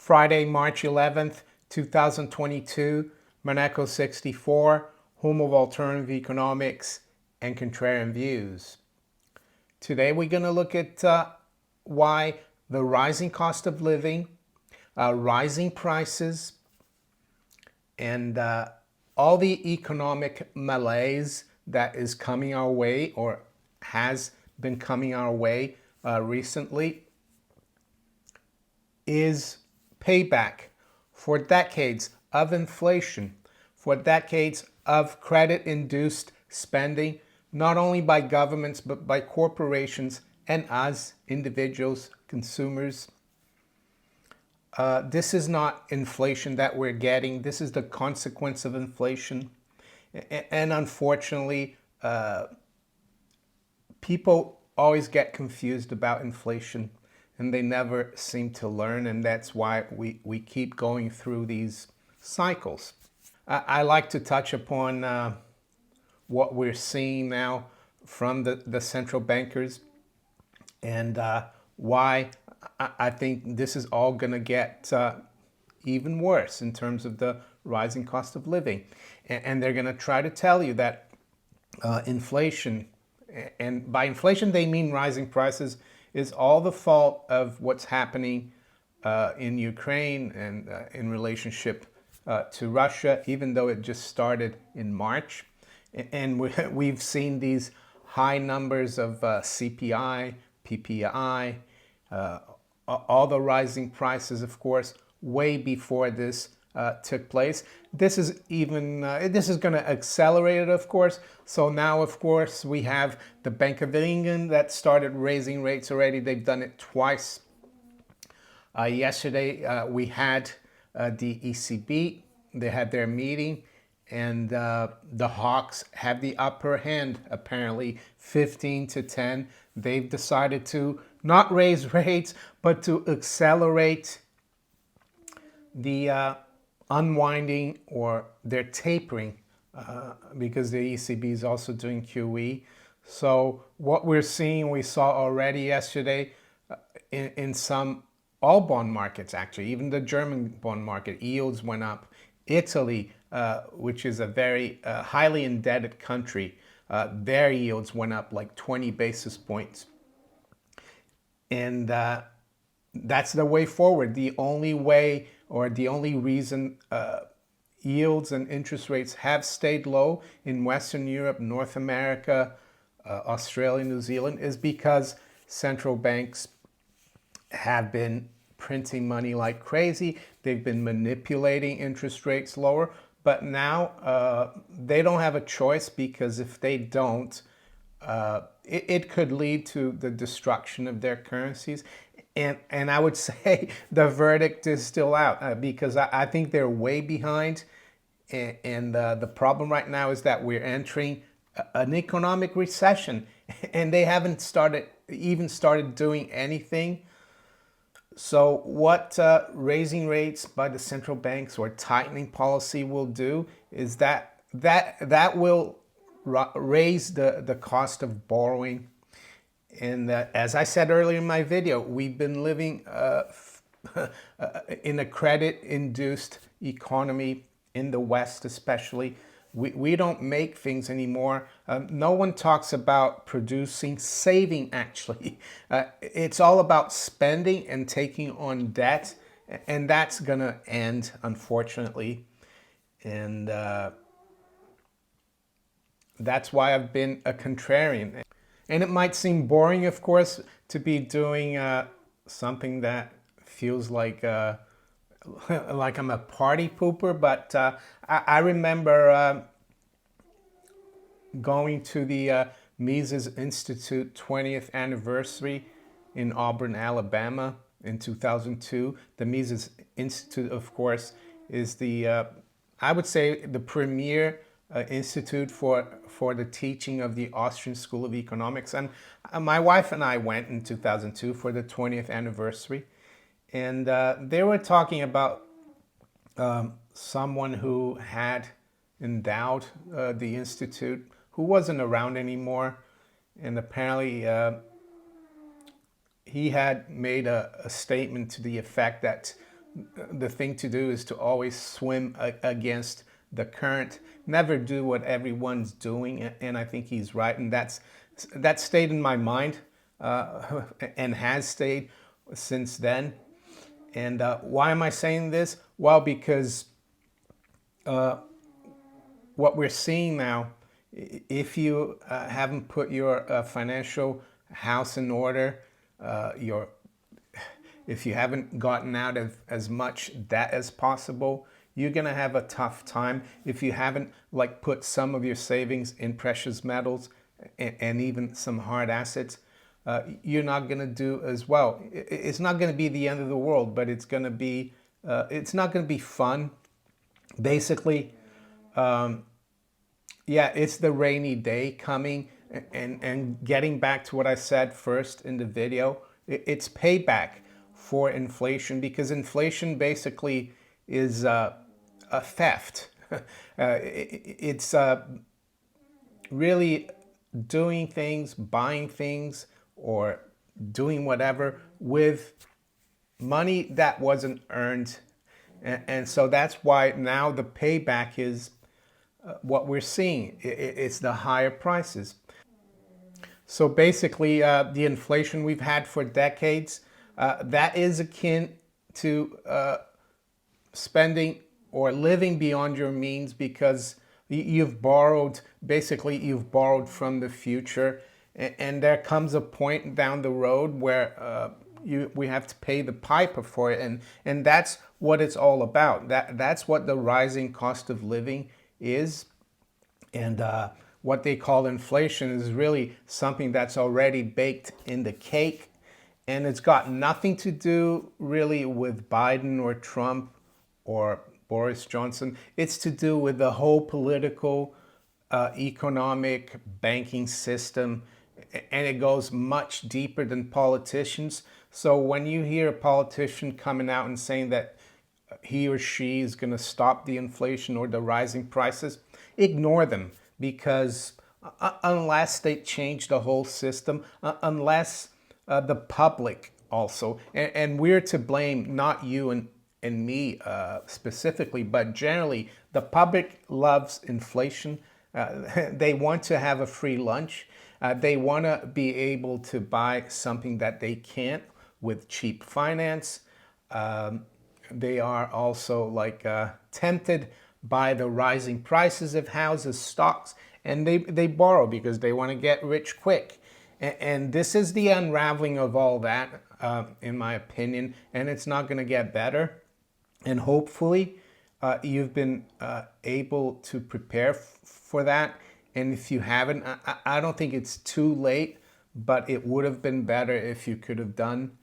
Friday, March 11th, 2022, Monaco 64, home of alternative economics and contrarian views. Today we're going to look at why the rising cost of living, rising prices, and all the economic malaise that is coming our way or has been coming our way recently is payback for decades of inflation, for decades of credit-induced spending, not only by governments but by corporations and us, individuals, consumers. This is not inflation that we're getting. This is the consequence of inflation. And unfortunately, people always get confused about inflation and they never seem to learn. And that's why we keep going through these cycles. I like to touch upon what we're seeing now from the central bankers and why I think this is all going to get even worse in terms of the rising cost of living. And they're going to try to tell you that inflation, and by inflation they mean rising prices, is all the fault of what's happening in Ukraine and in relationship to Russia, even though it just started in March. And we've seen these high numbers of CPI, PPI, all the rising prices, of course, way before this took place. This is going to accelerate it, of course. So now, of course, we have the Bank of England that started raising rates already. They've done it twice. Yesterday, we had the ECB. They had their meeting, and the hawks have the upper hand, apparently 15-10. They've decided to not raise rates, but to accelerate the unwinding, or they're tapering, because the ECB is also doing QE. So what we're seeing, we saw already yesterday in all bond markets, actually, even the German bond market, yields went up. Italy, which is a very highly indebted country, their yields went up like 20 basis points. And that's the way forward. The only way, or the only reason yields and interest rates have stayed low in Western Europe, North America, Australia, New Zealand, is because central banks have been printing money like crazy. They've been manipulating interest rates lower. But now they don't have a choice, because if they don't, it could lead to the destruction of their currencies. And I would say the verdict is still out, because I think they're way behind. And the problem right now is that we're entering an economic recession, and they haven't even started doing anything. So what raising rates by the central banks or tightening policy will do is that will raise the cost of borrowing. And as I said earlier in my video, we've been living in a credit-induced economy in the West, especially. We don't make things anymore. No one talks about producing, saving, actually. It's all about spending and taking on debt, and that's going to end, unfortunately. And that's why I've been a contrarian. And it might seem boring, of course, to be doing something that feels like I'm a party pooper, but I remember going to the Mises Institute 20th anniversary in Auburn, Alabama in 2002. The Mises Institute, of course, is I would say, the premier institute for the teaching of the Austrian School of Economics. And my wife and I went in 2002 for the 20th anniversary. And they were talking about someone who had endowed the institute, who wasn't around anymore. And apparently he had made a statement to the effect that the thing to do is to always swim against the current. Never do what everyone's doing, and I think he's right, and that stayed in my mind and has stayed since then. And why am I saying this? Well, because what we're seeing now, if you haven't put your financial house in order, your if you haven't gotten out of as much debt as possible, you're going to have a tough time. If you haven't like put some of your savings in precious metals and even some hard assets, you're not going to do as well. It's not going to be the end of the world, but it's not going to be fun. Basically, yeah, it's the rainy day coming, and getting back to what I said first in the video, it's payback for inflation, because inflation basically is a theft. It's really doing things, buying things, or doing whatever with money that wasn't earned. And so that's why now the payback is what we're seeing. It's the higher prices. So basically, the inflation we've had for decades, that is akin to spending or living beyond your means, because you've borrowed from the future, and there comes a point down the road where we have to pay the piper for it, and that's what it's all about. That's what the rising cost of living is. And what they call inflation is really something that's already baked in the cake, and it's got nothing to do really with Biden or Trump or Boris Johnson. It's to do with the whole political, economic, banking system, and it goes much deeper than politicians. So when you hear a politician coming out and saying that he or she is going to stop the inflation or the rising prices, ignore them, because unless they change the whole system, unless the public also, and we're to blame, not you and me specifically, but generally, the public loves inflation. They want to have a free lunch. They want to be able to buy something that they can't with cheap finance. They are also like tempted by the rising prices of houses, stocks, and they borrow because they want to get rich quick. And this is the unraveling of all that, in my opinion, and it's not going to get better. And hopefully you've been able to prepare for that. And if you haven't, I don't think it's too late, but it would have been better if you could have done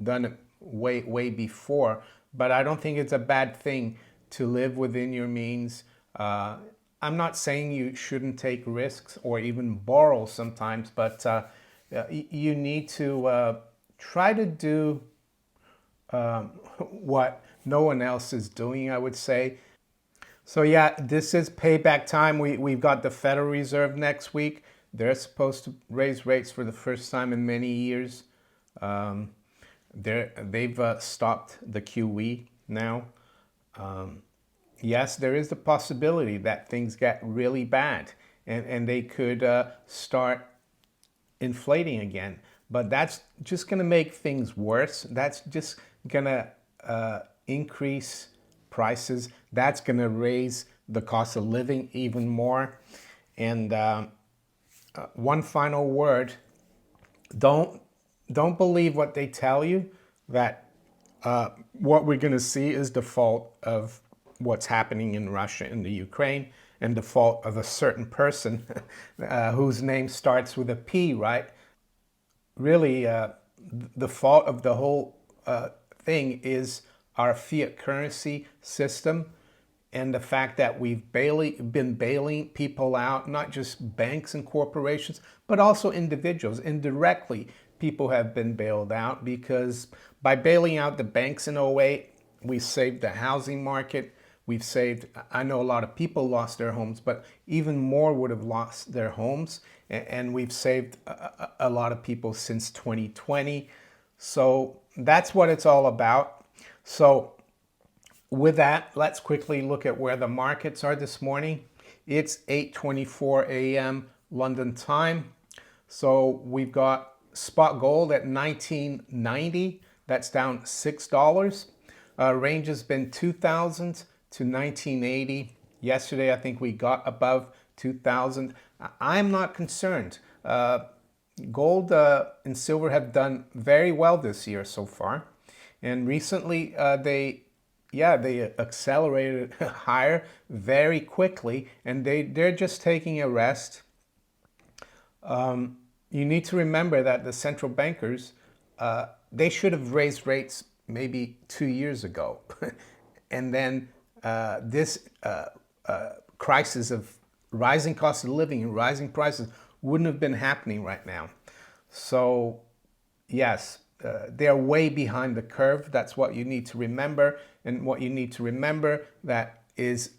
it way before. But I don't think it's a bad thing to live within your means. I'm not saying you shouldn't take risks or even borrow sometimes, but you need to try to do what no one else is doing, I would say. So yeah, this is payback time. We've got the Federal Reserve next week. They're supposed to raise rates for the first time in many years. They've stopped the QE now. Yes, there is the possibility that things get really bad and they could start inflating again. But that's just going to make things worse. That's just going to increase prices. That's going to raise the cost of living even more. And one final word: don't believe what they tell you, that what we're going to see is the fault of what's happening in Russia and the Ukraine, and the fault of a certain person whose name starts with a P, right? Really, the fault of the whole thing is our fiat currency system, and the fact that we've been bailing people out, not just banks and corporations, but also individuals. Indirectly, people have been bailed out, because by bailing out the banks in '08, we saved the housing market. We've saved, I know a lot of people lost their homes, but even more would have lost their homes. And we've saved a lot of people since 2020. So that's what it's all about. So with that, let's quickly look at where the markets are this morning. It's 8:24 a.m. London time. So we've got spot gold at 1990. That's down $6. Range has been 2000 to 1980. Yesterday, I think we got above 2000. I'm not concerned. Gold and silver have done very well this year so far. And recently, they accelerated higher very quickly, and they're just taking a rest. You need to remember that the central bankers, they should have raised rates maybe 2 years ago. And then this crisis of rising cost of living and rising prices wouldn't have been happening right now. So yes, they're way behind the curve. That's what you need to remember. And what you need to remember that is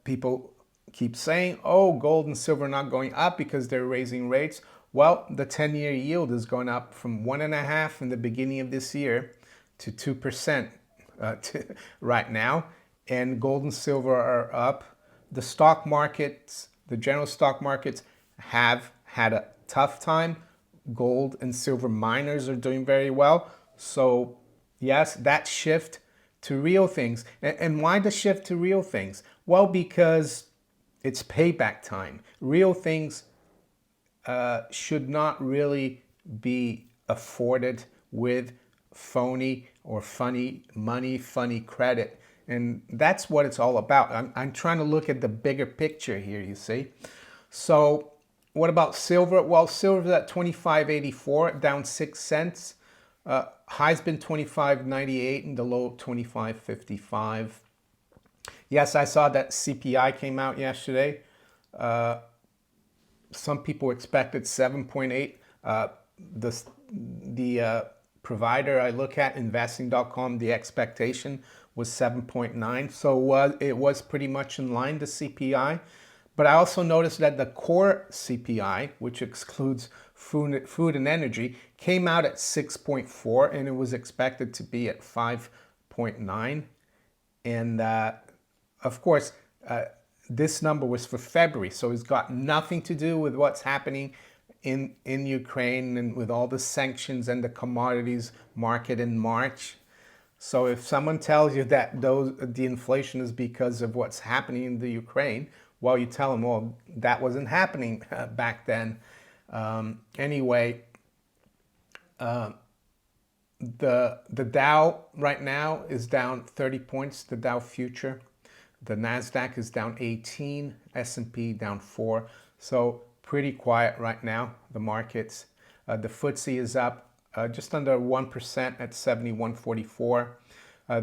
people keep saying, oh, gold and silver are not going up because they're raising rates. Well, the 10-year yield is going up from 1.5% in the beginning of this year to 2% right now. And gold and silver are up. The stock markets, the general stock markets have had a tough time. Gold and silver miners are doing very well. So yes, that shift to real things. And why the shift to real things? Well, because it's payback time. Real things should not really be afforded with phony or funny money, funny credit. And that's what it's all about. I'm trying to look at the bigger picture here, you see. So what about silver? Well, silver's at 25.84, down 6 cents. High's been 25.98 and the low 25.55. Yes, I saw that CPI came out yesterday. Some people expected 7.8. The provider I look at, investing.com, the expectation was 7.9. So it was pretty much in line, the CPI. But I also noticed that the core CPI, which excludes food and energy, came out at 6.4, and it was expected to be at 5.9. And of course, this number was for February, so it's got nothing to do with what's happening in Ukraine and with all the sanctions and the commodities market in March. So if someone tells you that the inflation is because of what's happening in the Ukraine, well, you tell them, well, that wasn't happening back then. Anyway, the Dow right now is down 30 points, the Dow future. The NASDAQ is down 18, S&P down 4. So pretty quiet right now, the markets. The FTSE is up just under 1% at 71.44.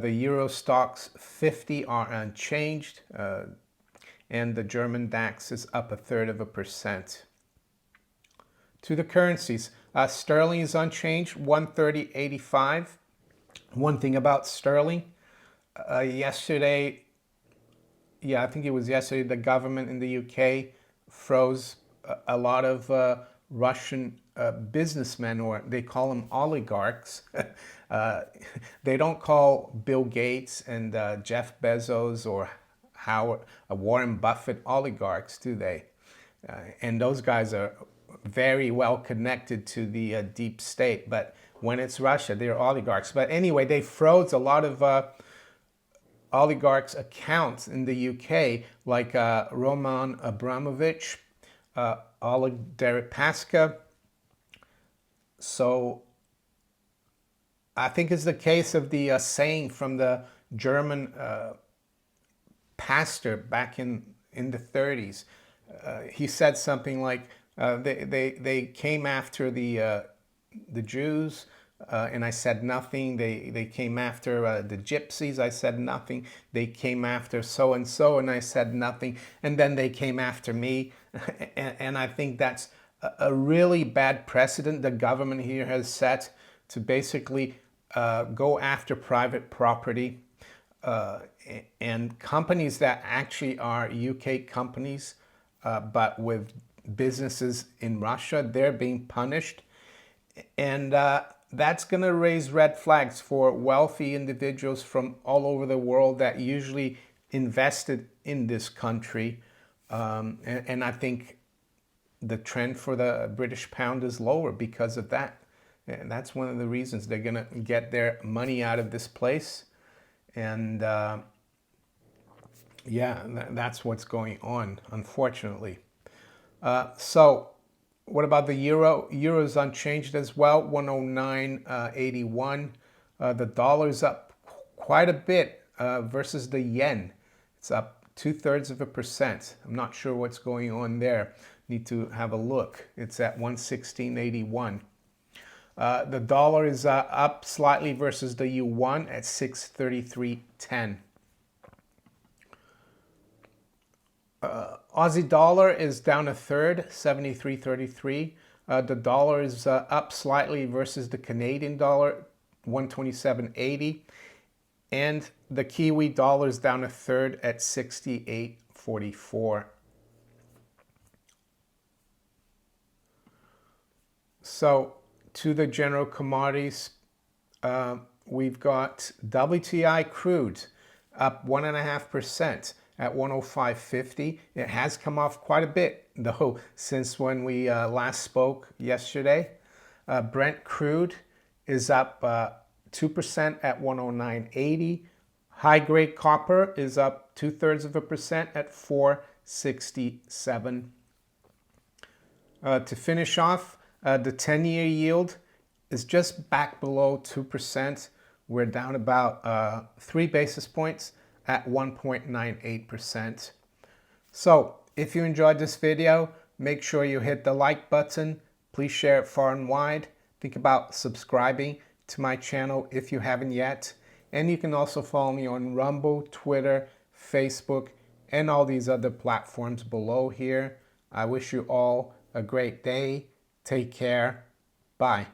The Euro stocks 50 are unchanged. And the German DAX is up 1/3%. To the currencies, sterling is unchanged, 130.85. One thing about sterling, yesterday, I think it was yesterday, the government in the UK froze a lot of Russian businessmen, or they call them oligarchs. They don't call Bill Gates and Jeff Bezos or Warren Buffett oligarchs, do they? And those guys are very well connected to the deep state. But when it's Russia, they're oligarchs. But anyway, they froze a lot of oligarchs' accounts in the UK, like Roman Abramovich, Oleg Deripaska. So I think it's the case of the saying from the German pastor back in the 30s. He said something like, they came after the Jews, and I said nothing. They came after the gypsies. I said nothing. They came after so and so, and I said nothing. And then they came after me, and I think that's a really bad precedent the government here has set to basically go after private property. And companies that actually are UK companies, but with businesses in Russia, they're being punished. And that's going to raise red flags for wealthy individuals from all over the world that usually invested in this country. And I think the trend for the British pound is lower because of that. And that's one of the reasons they're going to get their money out of this place. And yeah, that's what's going on, unfortunately. So what about the euro? Euro's unchanged as well, 109.81. The dollar's up quite a bit versus the yen. It's up 0.2%. I'm not sure what's going on there. Need to have a look. It's at 116.81. The dollar is up slightly versus the yuan at 633.10. Aussie dollar is down a third, 73.33. The dollar is up slightly versus the Canadian dollar, 127.80. And the Kiwi dollar is down a third at 68.44. So to the general commodities, we've got WTI crude up 1.5% at 105.50. It has come off quite a bit though since when we last spoke yesterday. Brent crude is up 2% at 109.80. High grade copper is up 0.2% at 4.67. To finish off, the 10-year yield is just back below 2%. We're down about 3 basis points at 1.98%. So if you enjoyed this video, make sure you hit the like button. Please share it far and wide. Think about subscribing to my channel if you haven't yet. And you can also follow me on Rumble, Twitter, Facebook, and all these other platforms below here. I wish you all a great day. Take care. Bye.